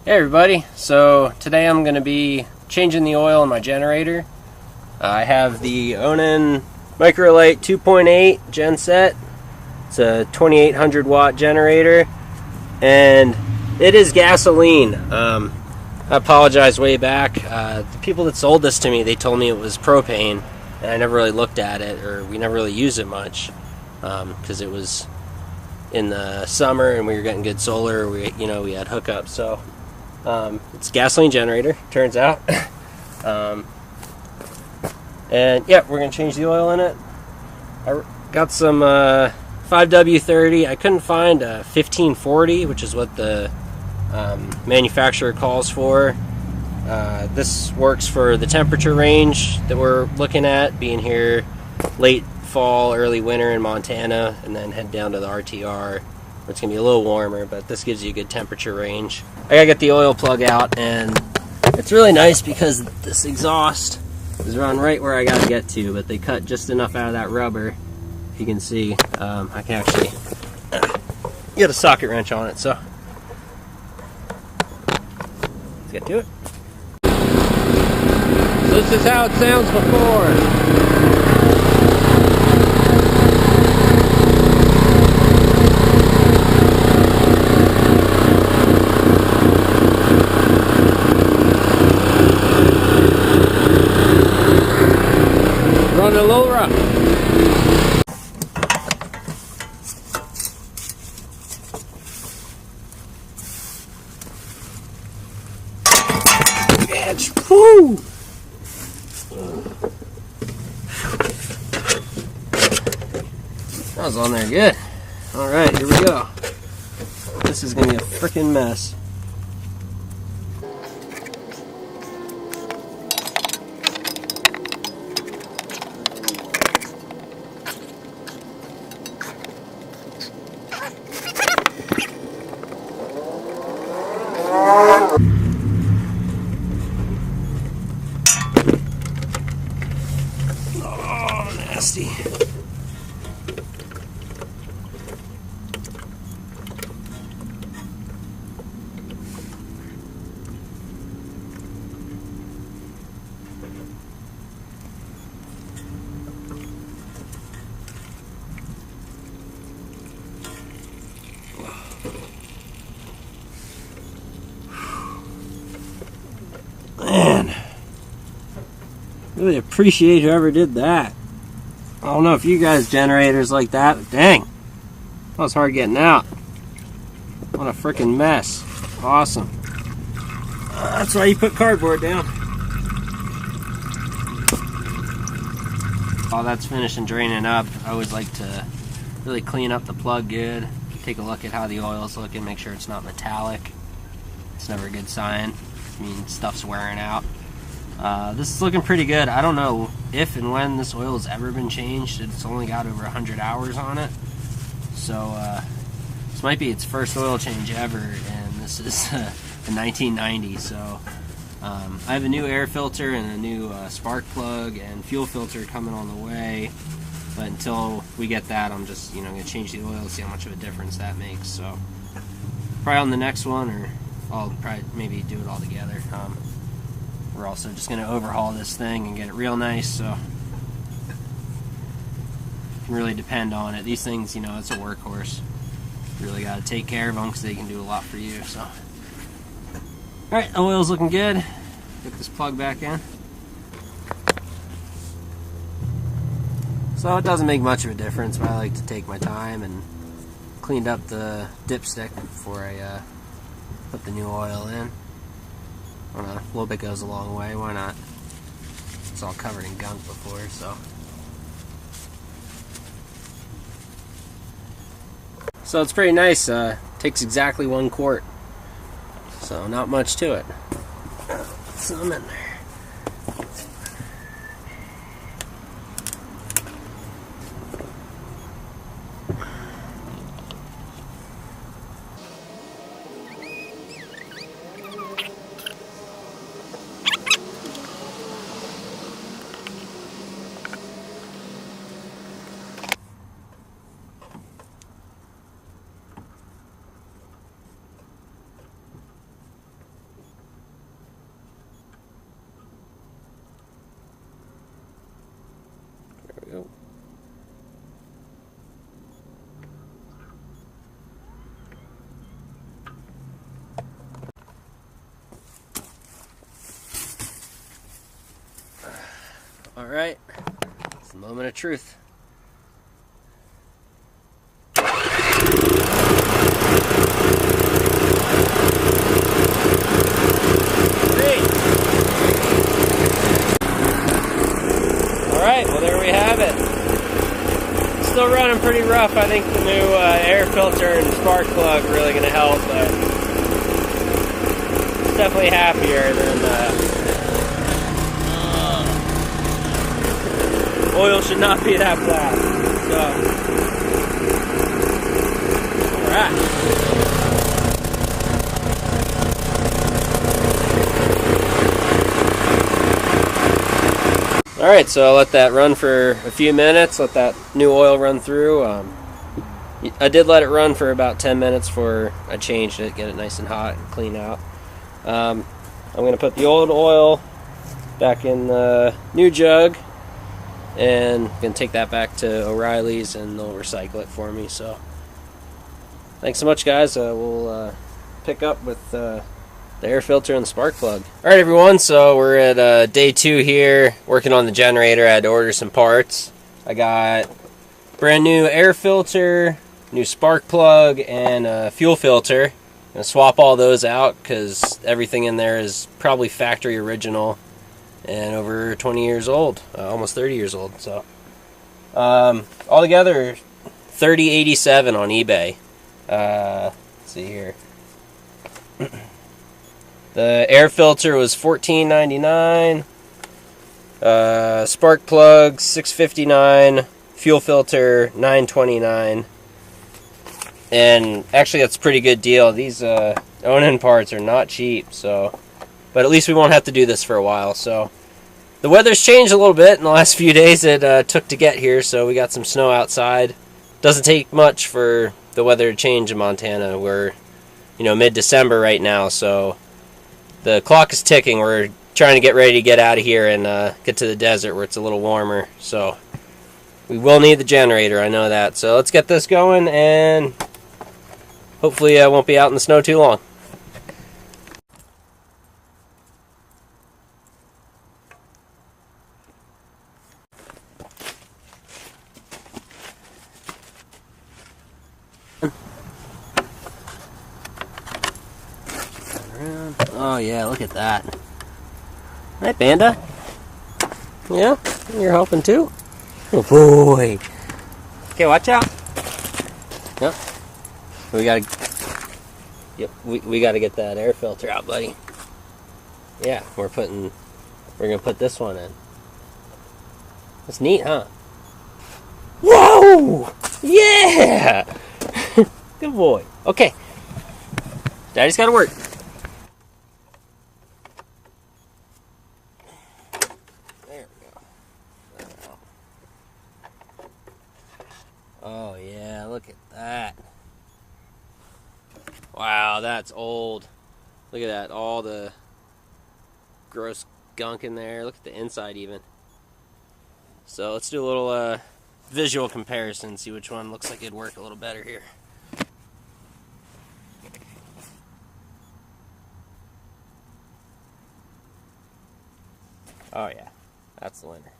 Hey everybody, so today I'm going to be changing the oil in my generator. I have the Onan MicroLite 2.8 genset. It's a 2800 watt generator and it is gasoline. I apologize way back. The people that sold this to me, they told me it was propane and I never really looked at it, or we never really used it much because it was in the summer and we were getting good solar. We had hookups, so it's a gasoline generator, turns out. And yeah, we're going to change the oil in it. I got some 5W30. I couldn't find a 1540, which is what the manufacturer calls for. This works for the temperature range that we're looking at, being here late fall, early winter in Montana, and then head down to the RTR. It's going to be a little warmer, but this gives you a good temperature range. I got to get the oil plug out, and it's really nice because this exhaust is run right where I got to get to, but they cut just enough out of that rubber. If you can see, I can actually get a socket wrench on it, so let's get to it. So this is how it sounds before. Run a little rough. Edge. Woo! That was on there good. Alright, here we go. This is going to be a freaking mess. Oh, nasty. Man, really appreciate whoever did that. I don't know if you guys generators like that, but dang, that was hard getting out. What a freaking mess. Awesome. That's why you put cardboard down. While that's finishing draining up, I always like to really clean up the plug good. Take a look at how the oil's looking, make sure it's not metallic. It's never a good sign. I mean, stuff's wearing out. This is looking pretty good. I don't know if and when this oil has ever been changed. It's only got over 100 hours on it. So this might be its first oil change ever, and this is a 1990. So I have a new air filter and a new spark plug and fuel filter coming on the way. But until we get that, I'm just going to change the oil, see how much of a difference that makes. So probably on the next one, or I'll probably maybe do it all together. We're also just going to overhaul this thing and get it real nice, so you can really depend on it. These things, it's a workhorse. You really got to take care of them because they can do a lot for you. So, alright, the oil's looking good. Get this plug back in. So it doesn't make much of a difference, but I like to take my time and cleaned up the dipstick before I put the new oil in. I don't know, a little bit goes a long way, why not? It's all covered in gunk before, so. So it's pretty nice, takes exactly 1 quart. So not much to it. Put some in there. truth. Alright, well there we have it. Still running pretty rough. I think the new air filter and spark plug are really going to help, but it's definitely happier than oil should not be that flat. So, alright. Alright, so I'll let that run for a few minutes, let that new oil run through. I did let it run for about 10 minutes before I changed it, get it nice and hot and clean out. I'm going to put the old oil back in the new jug, and I'm going to take that back to O'Reilly's and they'll recycle it for me. So, thanks so much, guys. We'll pick up with the air filter and the spark plug. Alright everyone, so we're at day 2 here, working on the generator. I had to order some parts. I got brand new air filter, new spark plug, and a fuel filter. I'm going to swap all those out because everything in there is probably factory original and over 20 years old, almost 30 years old. So altogether $30.87 on eBay. Let's see here. The air filter was $14.99, spark plug $6.59, fuel filter $9.29, and actually that's a pretty good deal. These Onan parts are not cheap, so, but at least we won't have to do this for a while. So the weather's changed a little bit in the last few days it took to get here, so we got some snow outside. Doesn't take much for the weather to change in Montana. We're, mid-December right now, so the clock is ticking. We're trying to get ready to get out of here and get to the desert where it's a little warmer. So we will need the generator, I know that. So let's get this going, and hopefully I won't be out in the snow too long. Oh yeah, look at that. Hi, Panda. Yeah, you're helping too? Oh boy. Okay, watch out. Yep. We gotta get that air filter out, buddy. Yeah, we're gonna put this one in. That's neat, huh? Whoa! Yeah! Good boy. Okay. Daddy's gotta work. Oh yeah, look at that. Wow, that's old. Look at that, all the gross gunk in there. Look at the inside even. So let's do a little visual comparison, see which one looks like it'd work a little better here. Oh yeah, that's the winner.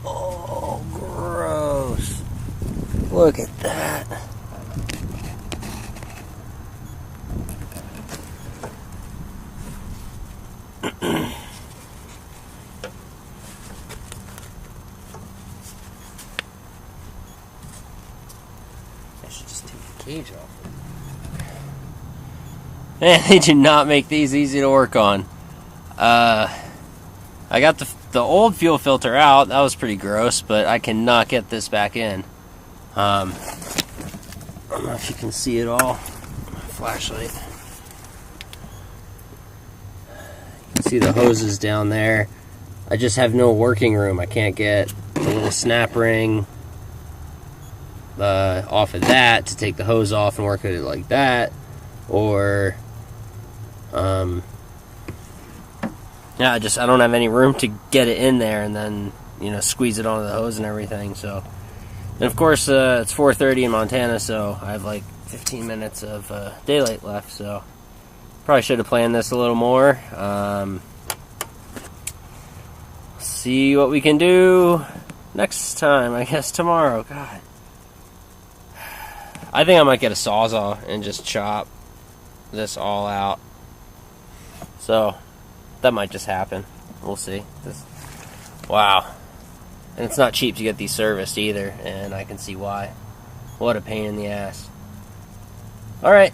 Oh, gross. Look at that. gauge off. Man, they do not make these easy to work on. I got the old fuel filter out. That was pretty gross, but I cannot get this back in. I don't know if you can see it all. Flashlight. You can see the hoses down there. I just have no working room. I can't get the little snap ring off of that to take the hose off and work with it like that, or yeah, I don't have any room to get it in there and then, you know, squeeze it onto the hose and everything. So, and of course, it's 4:30 in Montana, so I have like 15 minutes of daylight left. So, probably should have planned this a little more. See what we can do next time. I guess tomorrow. God, I think I might get a Sawzall and just chop this all out. So that might just happen. We'll see. Wow. And it's not cheap to get these serviced either, and I can see why. What a pain in the ass. Alright.